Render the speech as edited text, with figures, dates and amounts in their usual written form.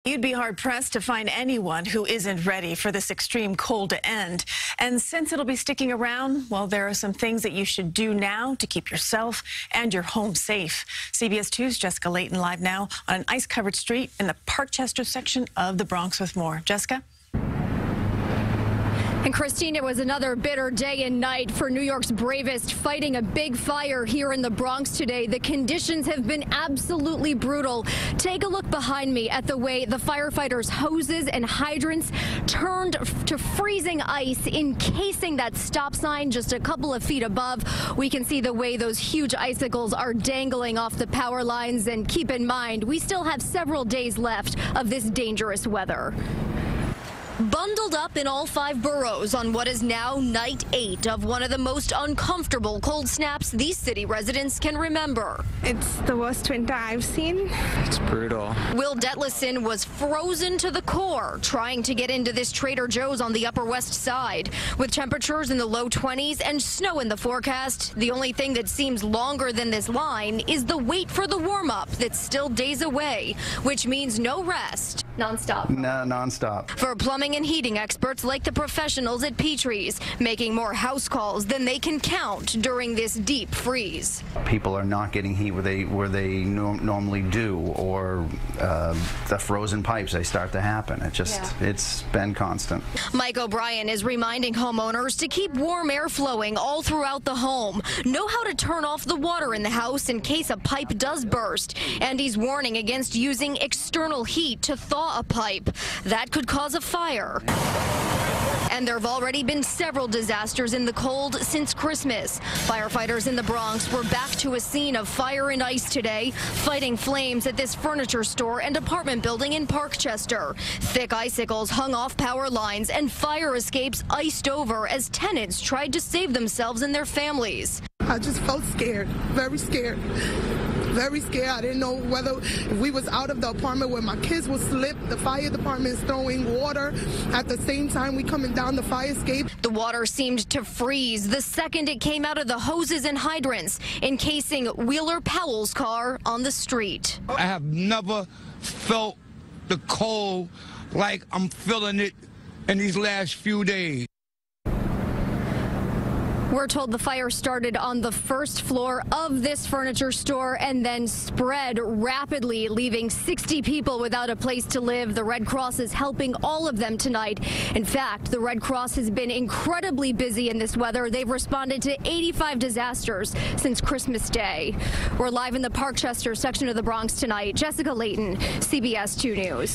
You'd be hard-pressed to find anyone who isn't ready for this extreme cold to end. And since it'll be sticking around, well, there are some things that you should do now to keep yourself and your home safe. CBS 2's Jessica Layton live now on an ice-covered street in the Parkchester section of the Bronx with more. Jessica? And Christine, it was another bitter day and night for New York's bravest fighting a big fire here in the Bronx today. The conditions have been absolutely brutal. Take a look behind me at the way the firefighters' hoses and hydrants turned to freezing ice, encasing that stop sign just a couple of feet above. We can see the way those huge icicles are dangling off the power lines. And keep in mind, we still have several days left of this dangerous weather. Bundled up in all 5 boroughs on what is now night 8 of one of the most uncomfortable cold snaps these city residents can remember. It's the worst winter I've seen. It's brutal. Will Detlefson was frozen to the core trying to get into this Trader Joe's on the Upper West Side. With temperatures in the low 20s and snow in the forecast, the only thing that seems longer than this line is the wait for the warm-up that's still days away, which means no rest. Nonstop. No, nonstop. For plumbing and heating experts like the professionals at Petrie's, making more house calls than they can count during this deep freeze. People are not getting heat where they normally do, or the frozen pipes, they start to happen. It's been constant. Mike O'Brien is reminding homeowners to keep warm air flowing all throughout the home. Know how to turn off the water in the house in case a pipe does burst. And he's warning against using external heat to thaw a pipe. That could cause a fire. And there have already been several disasters in the cold since Christmas. Firefighters in the Bronx were back to a scene of fire and ice today, fighting flames at this furniture store and apartment building in Parkchester. Thick icicles hung off power lines and fire escapes iced over as tenants tried to save themselves and their families. I just felt scared, very scared. Very scared. I didn't know whether if we was out of the apartment where my kids would slip. The fire department is throwing water. At the same time, we coming down the fire escape. The water seemed to freeze the second it came out of the hoses and hydrants, encasing Wheeler Powell's car on the street. I have never felt the cold like I'm feeling it in these last few days. We're told the fire started on the first floor of this furniture store and then spread rapidly, leaving 60 people without a place to live. The Red Cross is helping all of them tonight. In fact, the Red Cross has been incredibly busy in this weather. They've responded to 85 disasters since Christmas Day. We're live in the Parkchester section of the Bronx tonight. Jessica Layton, CBS 2 News.